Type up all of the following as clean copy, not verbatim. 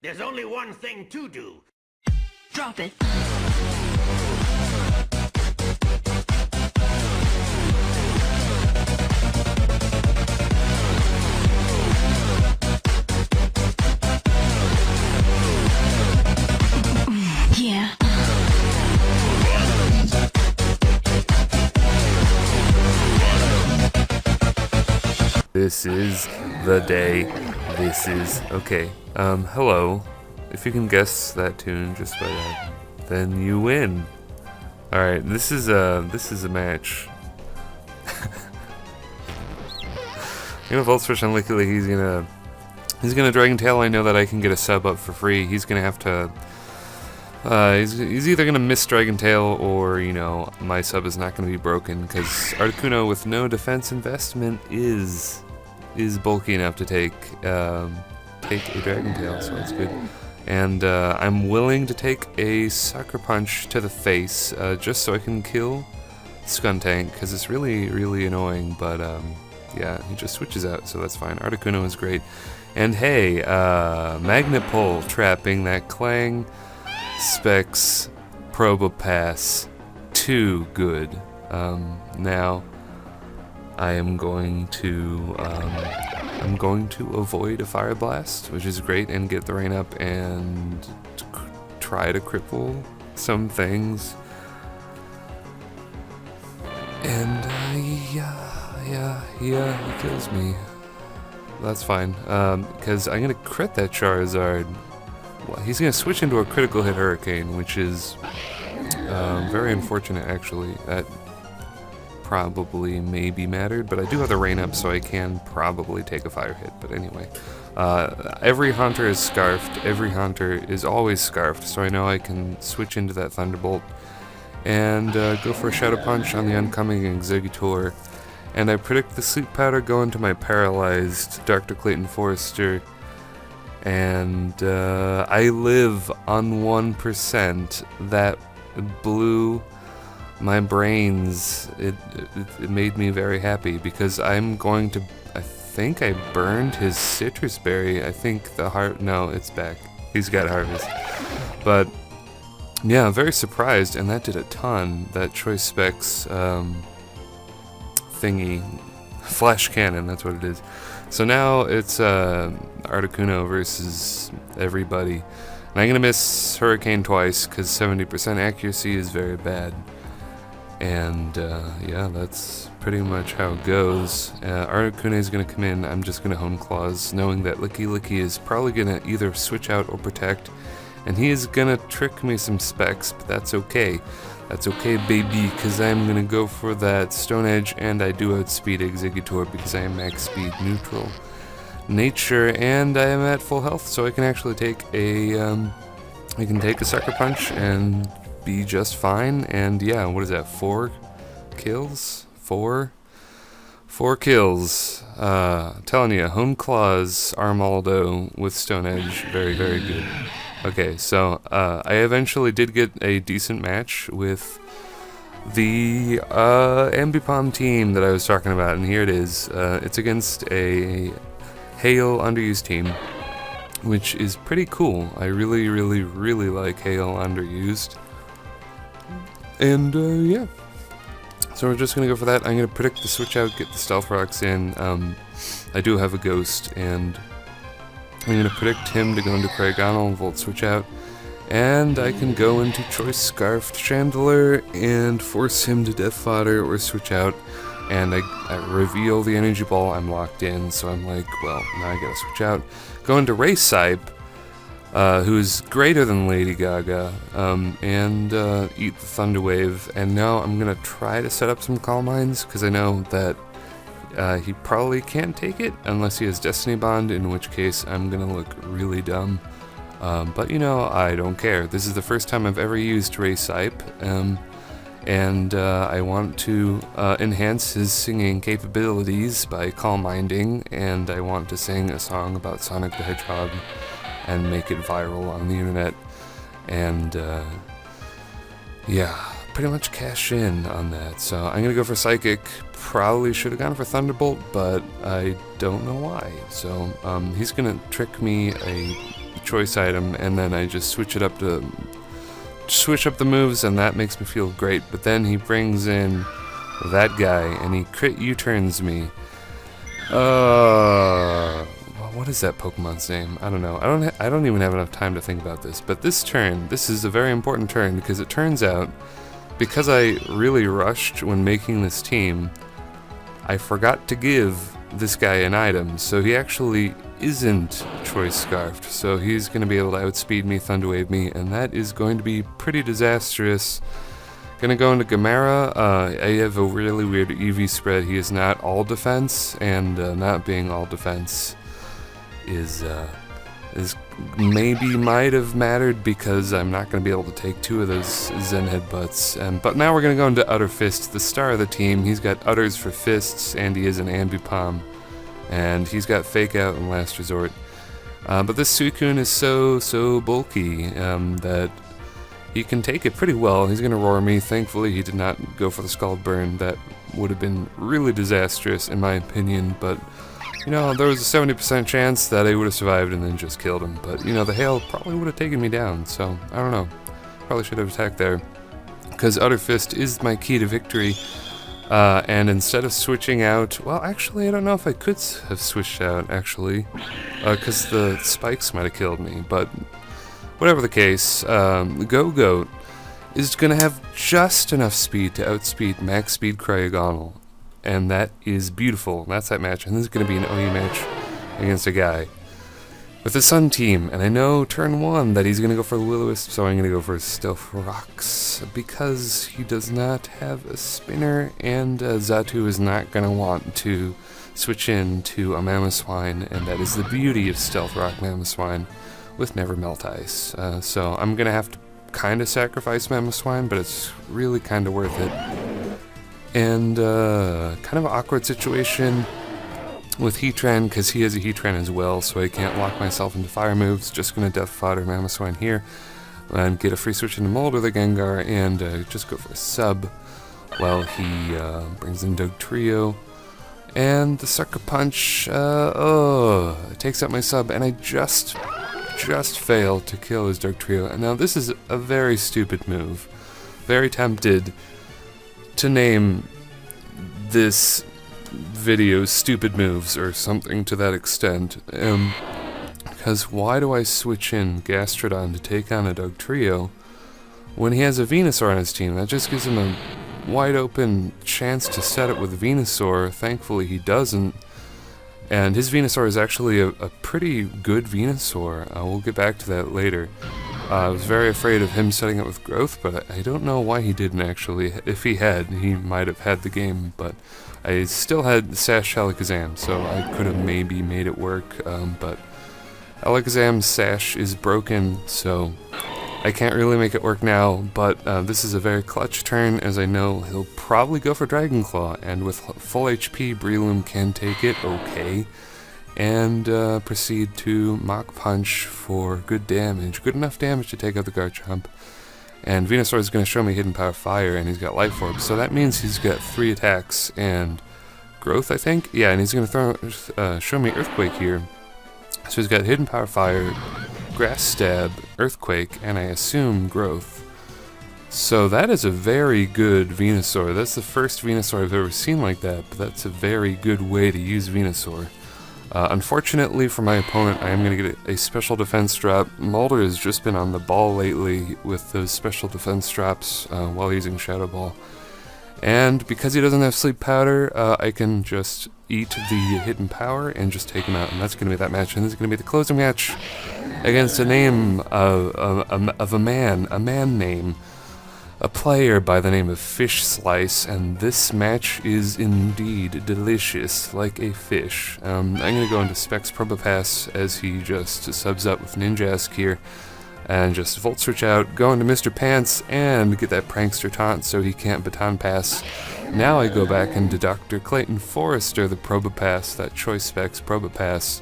There's only one thing to do. Drop it. Yeah. This is the day. This is okay. Hello. If you can guess that tune just by that, then you win. All right, this is a match. Voltswitch on Lickily, he's gonna Dragon Tail. I know that I can get a sub up for free. He's gonna have to. He's either gonna miss Dragon Tail or my sub is not gonna be broken because Articuno with no defense investment is bulky enough to take a Dragon Tail, so that's good. And I'm willing to take a Sucker Punch to the face just so I can kill Skuntank because it's really annoying. But yeah, he just switches out, so that's fine. Articuno is great. And hey, Magnet Pull trapping that Clang Specs Probopass. Too good. Now I am going to avoid a Fire Blast, which is great, and get the rain up and try to cripple some things. And yeah, he kills me. That's fine, because I'm gonna crit that Charizard. Well, he's gonna switch into a critical hit Hurricane, which is very unfortunate actually. That probably maybe mattered, but I do have the rain up, so I can probably take a fire hit. But anyway, every Haunter is scarfed. Every Haunter is always scarfed, so I know I can switch into that Thunderbolt and go for a Shadow Punch on the oncoming Exeggutor. And I predict the Sleep Powder go into my paralyzed Dr. Clayton Forrester. And I live on 1%. That blew my brains. It made me very happy because I'm going to. I think I burned his Citrus Berry. I think the heart. No, it's back. He's got Harvest. But yeah, I'm very surprised, and that did a ton. That Choice Specs thingy, Flash Cannon. That's what it is. So now it's Articuno versus everybody. And I'm gonna miss Hurricane twice because 70% accuracy is very bad. And yeah, that's pretty much how it goes. Articuno is going to come in. I'm just going to Hone Claws, knowing that Licky is probably going to either switch out or protect. And he is going to trick me some specs, but that's okay. That's okay, baby, because I'm going to go for that Stone Edge, and I do outspeed Exeggutor because I am max speed neutral nature, and I am at full health, so I can actually take a Sucker Punch and be just fine. And yeah, what is that, 4 kills? 4 kills. Telling you, Hone Claws Armaldo with Stone Edge, very good. Okay, so I eventually did get a decent match with the Ambipom team that I was talking about, and here it is. It's against a Hail Underused team, which is pretty cool. I really like Hail Underused. And yeah, so we're just gonna go for that. I'm gonna predict the switch out, get the Stealth Rocks in. I do have a Ghost, and I'm gonna predict him to go into Craigonal and Volt switch out, and I can go into Choice Scarfed Chandler and force him to Death Fodder or switch out. And I reveal the Energy Ball. I'm locked in, so I'm like, well, now I gotta switch out. Go into Race Sipe, who's greater than Lady Gaga, and eat the Thunder Wave. And now I'm gonna try to set up some Calm Minds, because I know that he probably can't take it unless he has Destiny Bond, in which case I'm gonna look really dumb. But I don't care. This is the first time I've ever used Race Sipe, and I want to enhance his singing capabilities by Calm Minding, and I want to sing a song about Sonic the Hedgehog and make it viral on the internet, and yeah, pretty much cash in on that. So I'm gonna go for Psychic. Probably should have gone for Thunderbolt, but I don't know why. So he's gonna trick me a choice item, and then I just switch up the moves, and that makes me feel great. But then he brings in that guy, and he crit U-turns me. What is that Pokemon's name? I don't know. I don't even have enough time to think about this. But this turn, this is a very important turn, because it turns out, because I really rushed when making this team, I forgot to give this guy an item, so he actually isn't Choice Scarfed, so he's going to be able to outspeed me, Thunder Wave me, and that is going to be pretty disastrous. Gonna go into Gamera. I have a really weird EV spread. He is not all defense, and not being all defense is maybe might have mattered, because I'm not going to be able to take 2 of those Zen Headbutts. But now we're going to go into Udder Fist, the star of the team. He's got Udders for fists, and he is an Ambipom. And he's got Fake Out and Last Resort. But this Suicune is so bulky that he can take it pretty well. He's going to roar me. Thankfully, he did not go for the Scald Burn. That would have been really disastrous, in my opinion, but you know, there was a 70% chance that I would have survived and then just killed him. But, you know, the hail probably would have taken me down, so I don't know. Probably should have attacked there, because Udder Fist is my key to victory. And instead of switching out, well, actually, I don't know if I could have switched out, actually, because the spikes might have killed me. But whatever the case, Go-Goat is going to have just enough speed to outspeed Max Speed Cryogonal. And that is beautiful. That's that match, and this is going to be an OU match against a guy with the Sun team. And I know turn 1 that he's going to go for the Will-O-Wisp, so I'm going to go for Stealth Rocks, because he does not have a spinner, and Xatu is not going to want to switch in to a Mamoswine, and that is the beauty of Stealth Rock Mamoswine with Never Melt Ice. So I'm going to have to kind of sacrifice Mamoswine, but it's really kind of worth it. And kind of an awkward situation with Heatran, because he has a Heatran as well, so I can't lock myself into fire moves. Just going to Death Fodder Mamoswine here, and get a free switch into Molder the Gengar, and just go for a sub while he brings in Dugtrio. And the Sucker Punch, it takes out my sub, and I just failed to kill his Dugtrio. And now this is a very stupid move. Very tempted to name this video Stupid Moves or something to that extent, because why do I switch in Gastrodon to take on a Dugtrio when he has a Venusaur on his team? That just gives him a wide open chance to set it with Venusaur. Thankfully he doesn't, and his Venusaur is actually a pretty good Venusaur. We'll get back to that later. I was very afraid of him setting it with Growth, but I don't know why he didn't actually. If he had, he might have had the game, but I still had Sash Alakazam, so I could have maybe made it work, but Alakazam's Sash is broken, so I can't really make it work now. But this is a very clutch turn, as I know he'll probably go for Dragon Claw, and with full HP, Breloom can take it, okay. And proceed to Mach Punch for good damage. Good enough damage to take out the Garchomp. And Venusaur is going to show me Hidden Power Fire, and he's got Life Orb, so that means he's got 3 attacks and Growth, I think? Yeah, and he's going to show me Earthquake here. So he's got Hidden Power Fire, Grass Stab, Earthquake, and I assume Growth. So that is a very good Venusaur. That's the first Venusaur I've ever seen like that, but that's a very good way to use Venusaur. Unfortunately for my opponent, I am going to get a special defense drop. Molder has just been on the ball lately with those special defense drops while using Shadow Ball. And because he doesn't have Sleep Powder, I can just eat the Hidden Power and just take him out. And that's going to be that match. And this is going to be the closing match against a name of a man name. A player by the name of Fish Slice, and this match is indeed delicious, like a fish. I'm going to go into Specs Probopass as he just subs up with Ninjask here, and just Volt Switch out, go into Mr. Pants, and get that Prankster Taunt so he can't Baton Pass. Now I go back into Dr. Clayton Forrester, the Probopass, that Choice Specs Probopass,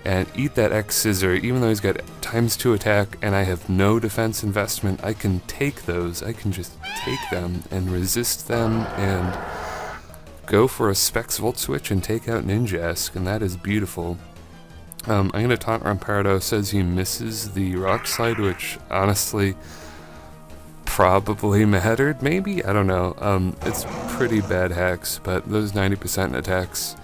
and eat that X-Scissor. Even though he's got ×2 attack and I have no defense investment, I can take those. I can just take them and resist them and go for a Specs Volt Switch and take out Ninjask, and that is beautiful. I'm gonna taunt Rampardo. Says he misses the rock slide, which honestly probably mattered, maybe? I don't know. It's pretty bad hacks, but those 90% attacks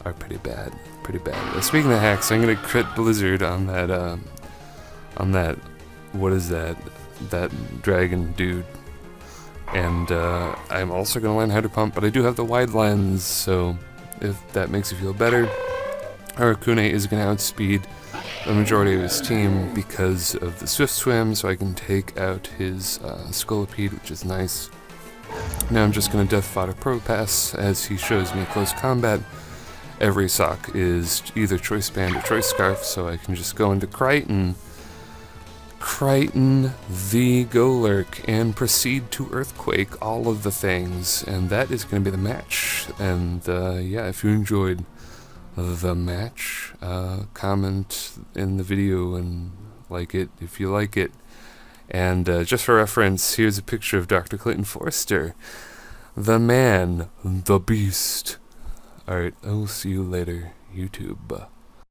are pretty bad. Pretty bad. Speaking of hacks, I'm gonna crit Blizzard on that, what is that? That dragon dude. And I'm also gonna learn how to pump, but I do have the wide lens, so if that makes you feel better, Arakune is gonna outspeed the majority of his team because of the Swift Swim, so I can take out his Scolipede, which is nice. Now I'm just going to Death Fodder Pro Pass as he shows me close combat. Every sock is either Choice Band or Choice Scarf, so I can just go into Crichton the Golurk, and proceed to Earthquake all of the things, and that is going to be the match. And yeah, if you enjoyed the match, comment in the video and like it if you like it. And just for reference, here's a picture of Dr. Clayton Forrester, the man, the beast. Alright, I'll see you later, YouTube.